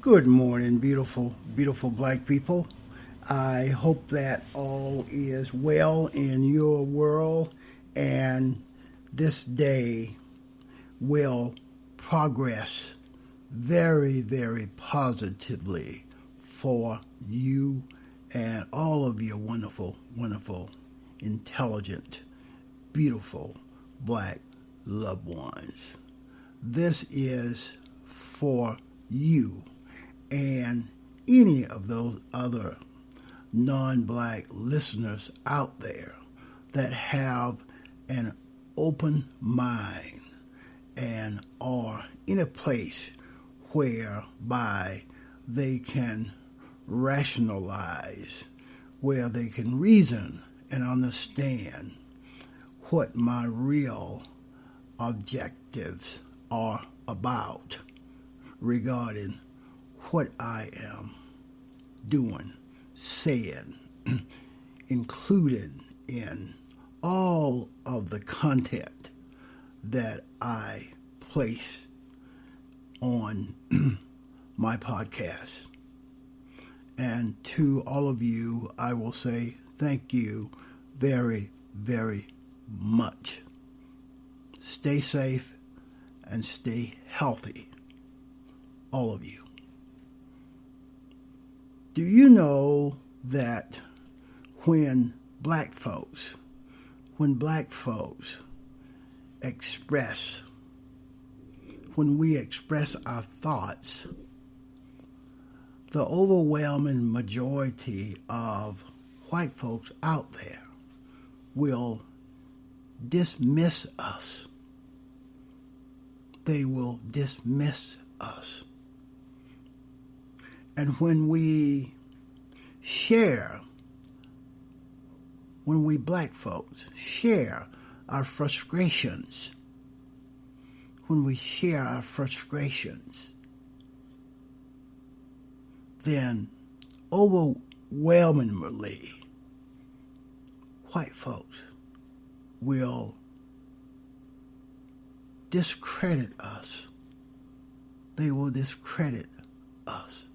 Good morning, beautiful, beautiful black people. I hope that all is well in your world and this day will progress very, very positively for you and all of your wonderful, wonderful, intelligent, beautiful black loved ones. This is for you and any of those other non-black listeners out there that have an open mind and are in a place whereby they can rationalize, where they can reason and understand what my real objectives are about regarding what I am doing, saying, included in all of the content that I place on my podcast. And to all of you, I will say thank you very, very much. Stay safe and stay healthy, all of you. Do you know that when black folks express, when we express our thoughts, the overwhelming majority of white folks out there will dismiss us. They will dismiss us. And when we black folks share our frustrations, then overwhelmingly white folks will discredit us. They will discredit us.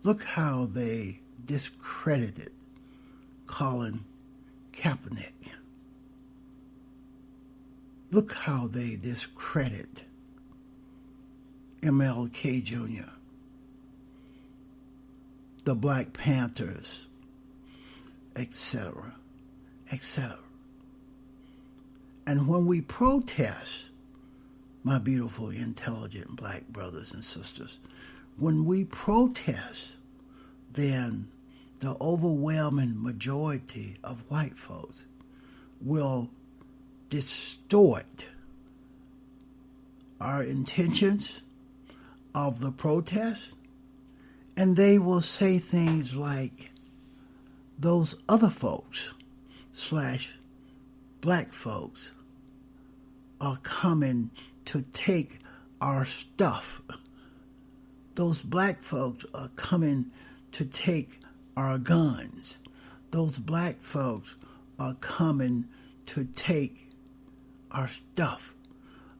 Look how they discredited Colin Kaepernick. Look how they discredit MLK Jr., the Black Panthers, etc., etc. And when we protest, my beautiful, intelligent black brothers and sisters, when we protest, then the overwhelming majority of white folks will distort our intentions of the protest, and they will say things like, those other folks / black folks are coming to take our stuff. Those black folks are coming to take our guns. Those black folks are coming to take our stuff.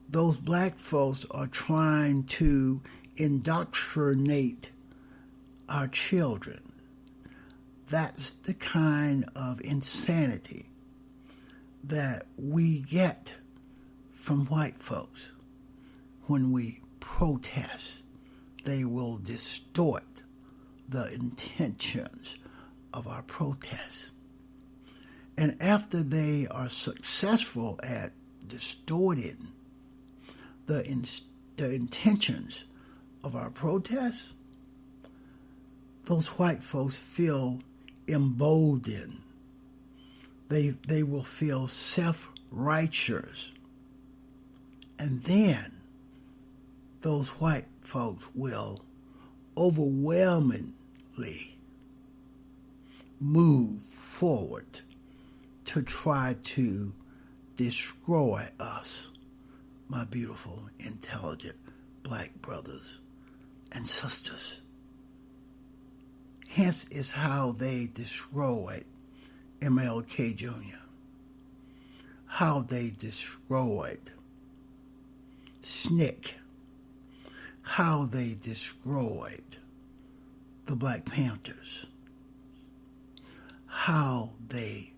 Those black folks are trying to indoctrinate our children. That's the kind of insanity that we get from white folks when we protest. They will distort the intentions of our protests. And after they are successful at distorting the intentions of our protests, those white folks feel emboldened. They will feel self-righteous. And then those white folks will overwhelmingly move forward to try to destroy us, my beautiful, intelligent black brothers and sisters. Hence is how they destroyed MLK Jr., how they destroyed SNCC, how they destroyed the Black Panthers, how they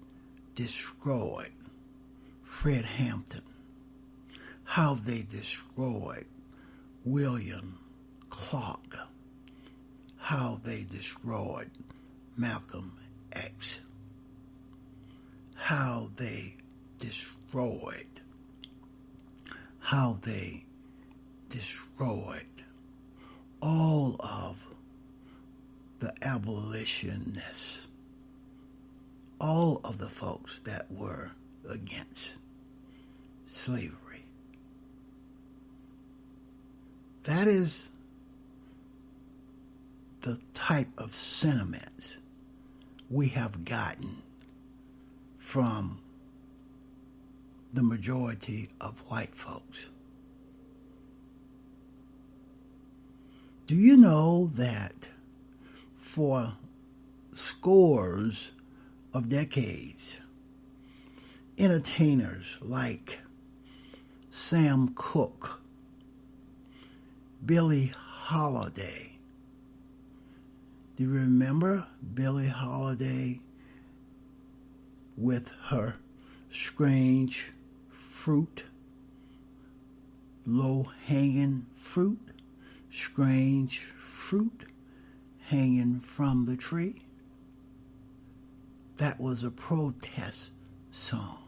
destroyed Fred Hampton, how they destroyed William Clark, how they destroyed Malcolm X, how they destroyed all of the abolitionists, all of the folks that were against slavery. That is the type of sentiments we have gotten from the majority of white folks. Do you know that for scores of decades, entertainers like Sam Cooke, Billie Holiday. Do you remember Billie Holiday with her strange fruit, low-hanging fruit, strange fruit hanging from the tree? That was a protest song.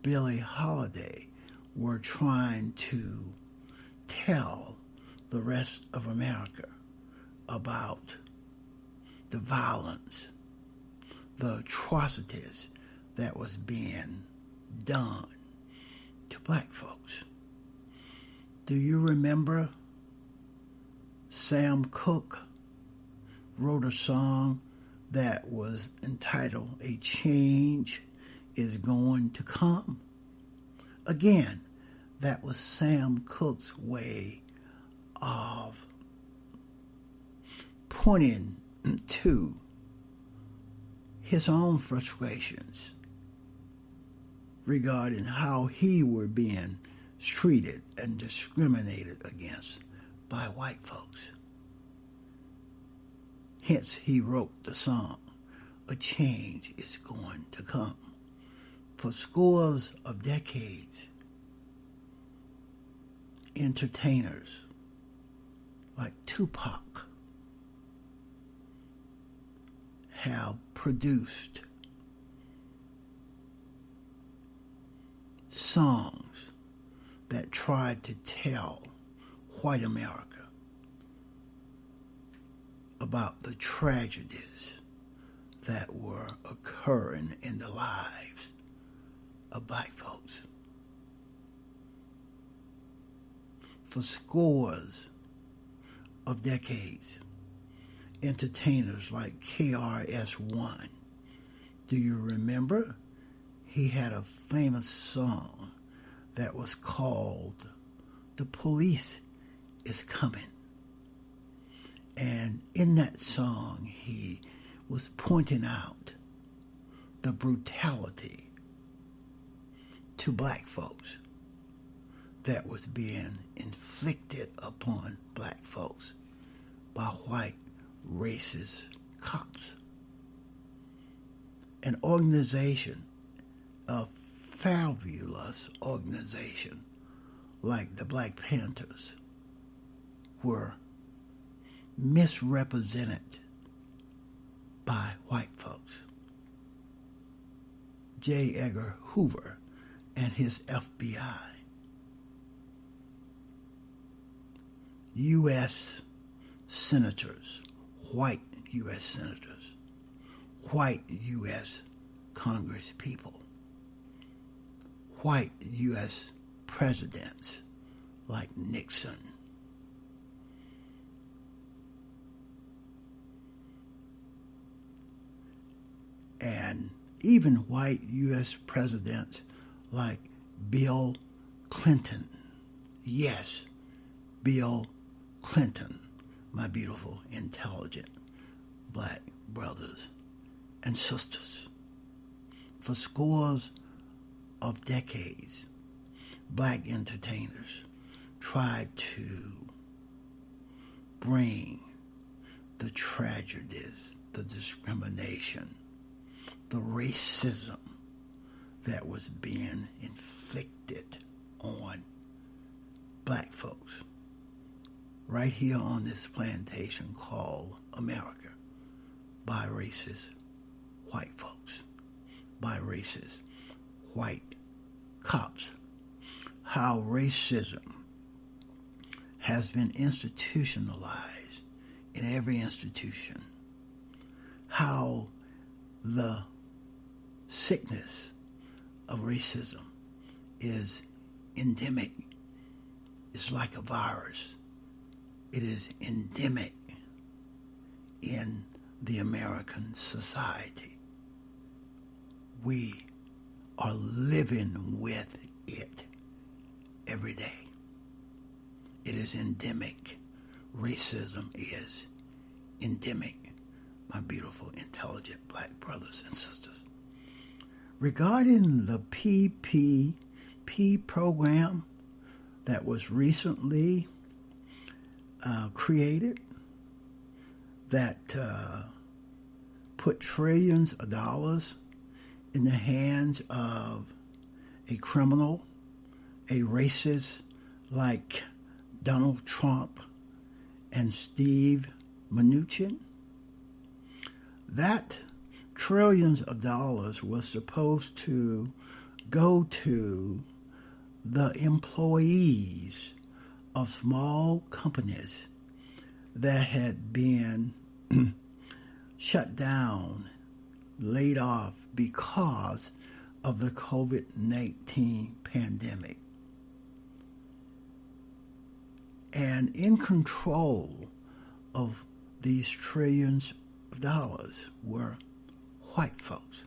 Billie Holiday were trying to tell the rest of America about the violence, the atrocities that was being done to black folks. Do you remember Sam Cooke wrote a song that was entitled "A Change is Going to Come"? Again, that was Sam Cooke's way of pointing to his own frustrations regarding how he were being treated and discriminated against by white folks. Hence, he wrote the song, "A Change is Going to Come." For scores of decades, entertainers like Tupac have produced songs that tried to tell white America about the tragedies that were occurring in the lives of black folks. For scores of decades, entertainers like KRS-One, do you remember? He had a famous song that was called "The Police is Coming." And in that song, he was pointing out the brutality to black folks that was being inflicted upon black folks by white racist cops. An organization, a fabulous organization like the Black Panthers, were misrepresented by white folks. J. Edgar Hoover and his FBI, U.S. senators, white U.S. senators, white U.S. congresspeople, white U.S. presidents like Nixon, and even white U.S. presidents like Bill Clinton. Yes, Bill Clinton, my beautiful, intelligent black brothers and sisters. For scores of decades, black entertainers tried to bring the tragedies, the discrimination, the racism that was being inflicted on black folks right here on this plantation called America by racist white folks, by racist white cops. How racism has been institutionalized in every institution. How the sickness of racism is endemic. It's like a virus. It is endemic in the American society. We are living with it every day. It is endemic. Racism is endemic, my beautiful, intelligent black brothers and sisters. Regarding the PPP program that was recently created, that put trillions of dollars in the hands of a criminal, a racist like Donald Trump and Steve Mnuchin, that trillions of dollars was supposed to go to the employees of small companies that had been shut down, laid off because of the COVID-19 pandemic. And in control of these trillions of dollars were white folks.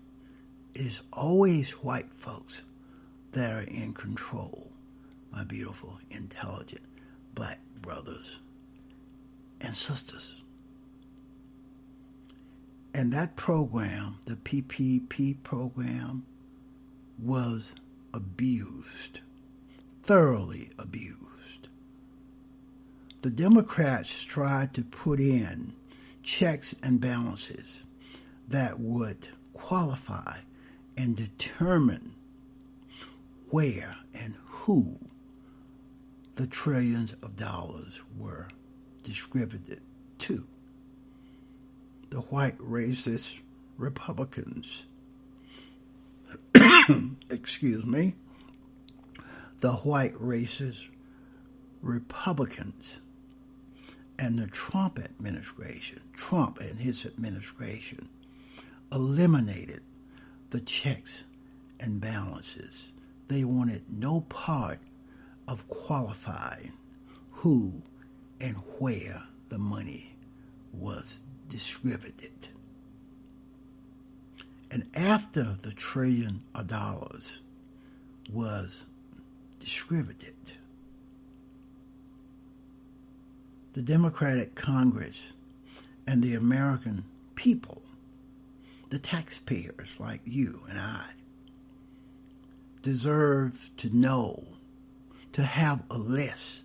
It is always white folks that are in control, my beautiful, intelligent black brothers and sisters. And that program, the PPP program, was abused, thoroughly abused. The Democrats tried to put in checks and balances that would qualify and determine where and who the trillions of dollars were distributed to. The white racist Republicans, excuse me, the white racist Republicans and the Trump and his administration eliminated the checks and balances. They wanted no part of qualifying who and where the money was distributed. And after the $1 trillion was distributed, the Democratic Congress and the American people, the taxpayers like you and I, deserve to know, to have a list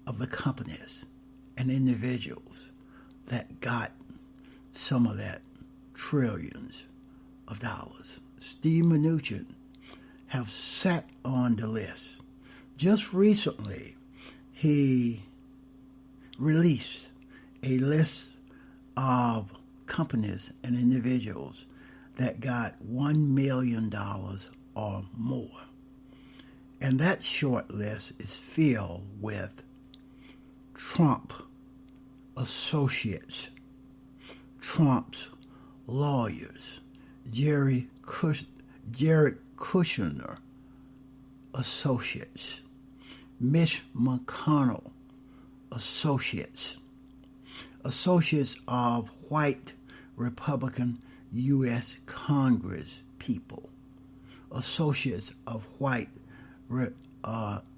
of the companies and individuals that got some of that trillions of dollars. Steve Mnuchin have sat on the list. Just recently, he released a list of companies and individuals that got $1 million or more. And that short list is filled with Trump associates, Trump's lawyers, Jared Kushner associates, Mitch McConnell associates of white Republican U.S. Congress people, associates of white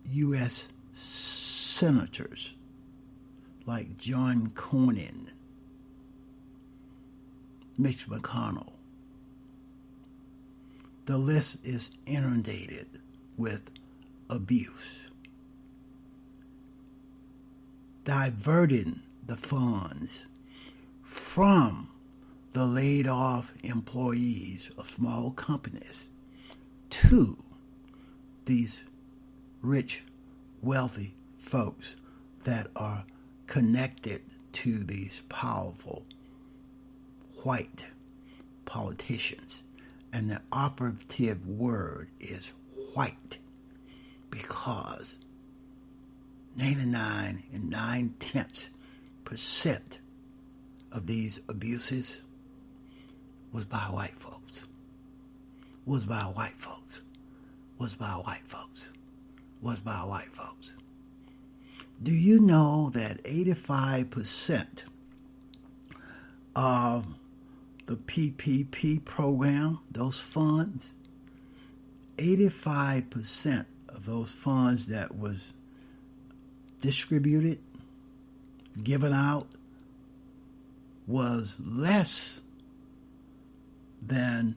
U.S. senators like John Cornyn, Mitch McConnell. The list is inundated with abuse. diverting the funds from the laid off employees of small companies to these rich, wealthy folks that are connected to these powerful white politicians. And the operative word is white, because 99 and 9/10% of these abuses was by white folks. Was by white folks. Was by white folks. Was by white folks. Do you know that 85% of the PPP program, those funds, 85% of those funds that was distributed, given out, was less than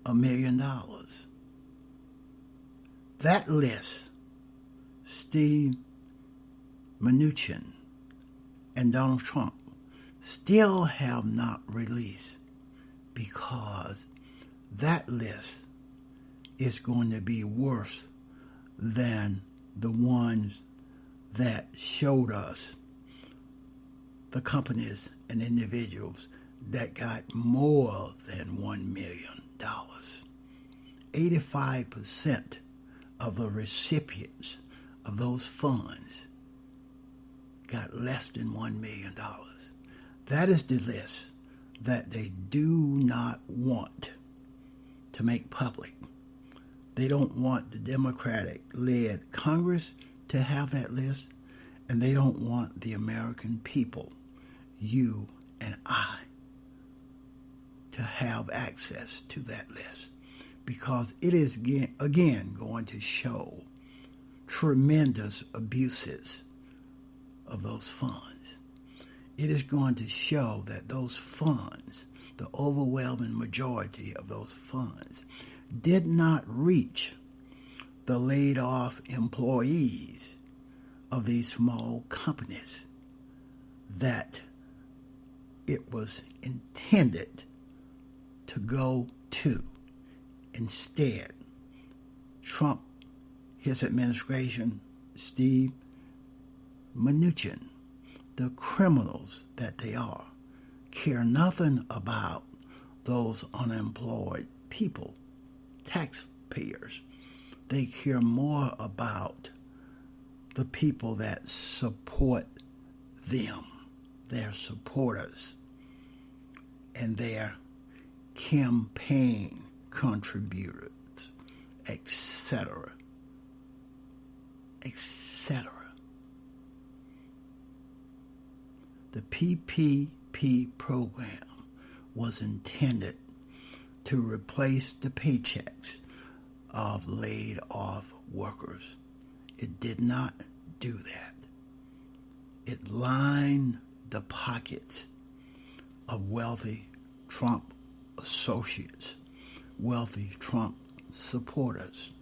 $1 million. That list, Steve Mnuchin and Donald Trump still have not released, because that list is going to be worse than the ones that showed us the companies and individuals that got more than $1 million. 85% of the recipients of those funds got less than $1 million. That is the list that they do not want to make public. They don't want the Democratic-led Congress to have that list, and they don't want the American people, you and I, to have access to that list, because it is again going to show tremendous abuses of those funds. It is going to show that those funds, the overwhelming majority of those funds, did not reach the laid off employees of these small companies that it was intended to go to. Instead, Trump, his administration, Steve Mnuchin, the criminals that they are, care nothing about those unemployed people, taxpayers. They care more about the people that support them, their supporters, and their campaign contributors, etc., etc. The PPP program was intended to replace the paychecks of laid off workers. It did not do that. It lined the pockets of wealthy Trump associates, wealthy Trump supporters,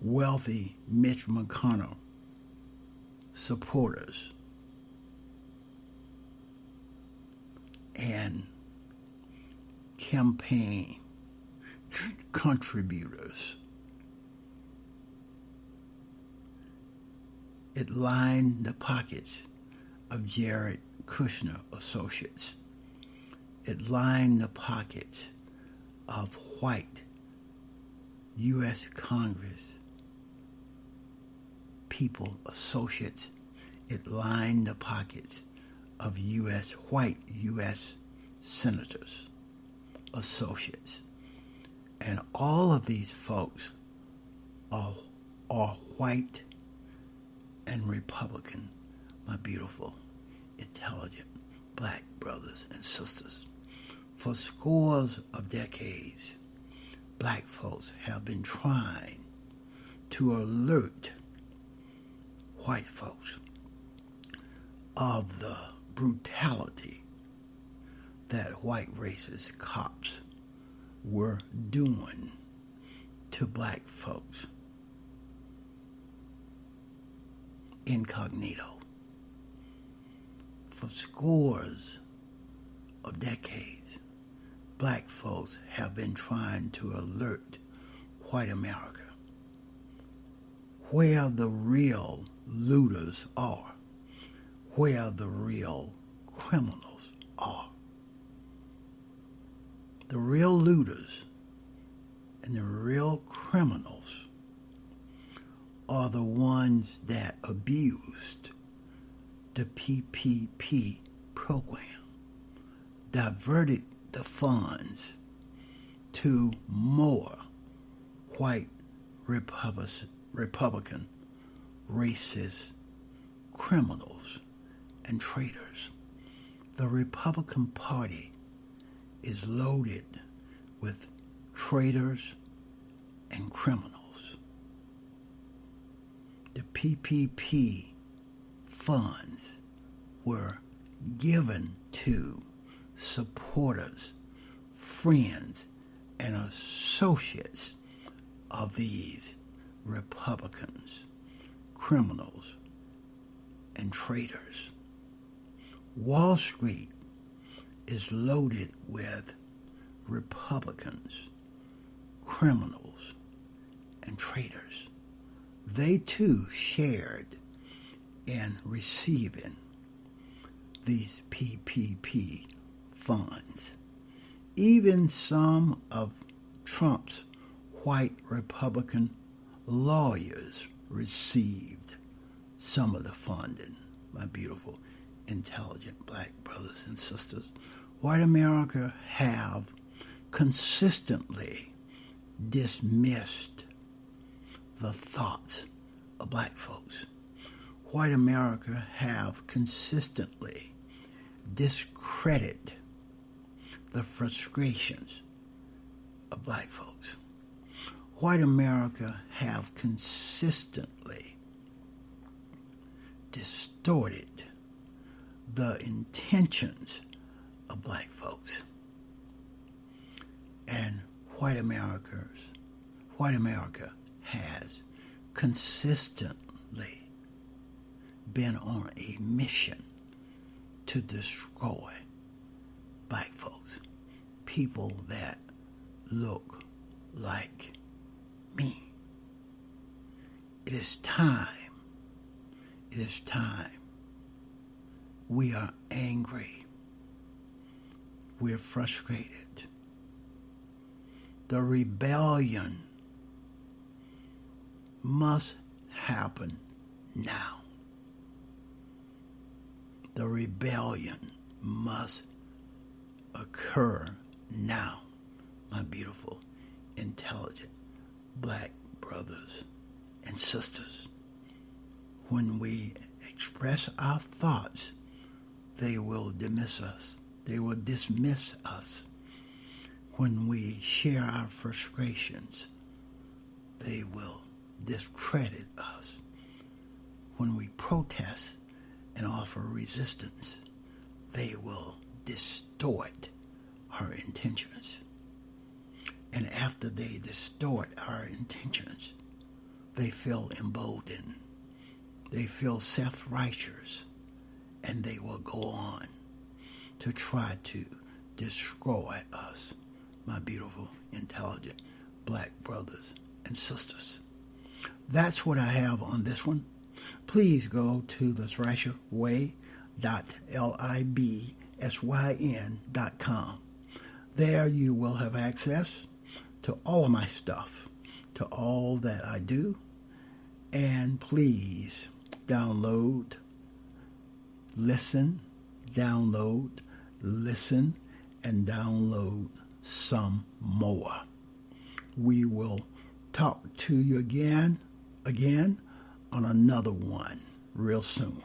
wealthy Mitch McConnell supporters, and campaign contributors. It lined the pockets of Jared Kushner associates. It lined the pockets of white U.S. Congress people associates. It lined the pockets of white U.S. senators associates. And all of these folks are white and Republican, my beautiful, intelligent black brothers and sisters. For scores of decades, black folks have been trying to alert white folks of the brutality that white racist cops were doing to black folks incognito. for scores of decades, black folks have been trying to alert white America where the real looters are, where the real criminals are. The real looters and the real criminals are the ones that abused the PPP program, diverted the funds to more white Republican racist criminals and traitors. The Republican Party is loaded with traitors and criminals. The PPP funds were given to supporters, friends, and associates of these Republicans, criminals, and traitors. Wall Street is loaded with Republicans, criminals, and traitors. They too shared in receiving these PPP funds. Even some of Trump's white Republican lawyers received some of the funding. My beautiful, intelligent black brothers and sisters, white America have consistently dismissed the thoughts of black folks. White America have consistently discredited the frustrations of black folks. White America have consistently distorted the intentions of black folks. And white America has consistently been on a mission to destroy black folks, people that look like me. It is time. It is time. We are angry. We're frustrated. The rebellion must happen now. The rebellion must occur now, my beautiful, intelligent black brothers and sisters. When we express our thoughts, they will dismiss us. They will dismiss us. When we share our frustrations, they will discredit us. When we protest and offer resistance, they will distort our intentions. And after they distort our intentions, they feel emboldened. They feel self-righteous, and they will go on to try to destroy us, my beautiful, intelligent black brothers and sisters. That's what I have on this one. Please go to thethrasherway.libsyn.com. There you will have access to all of my stuff, to all that I do. And please download, listen, and download some more. We will talk to you again on another one real soon.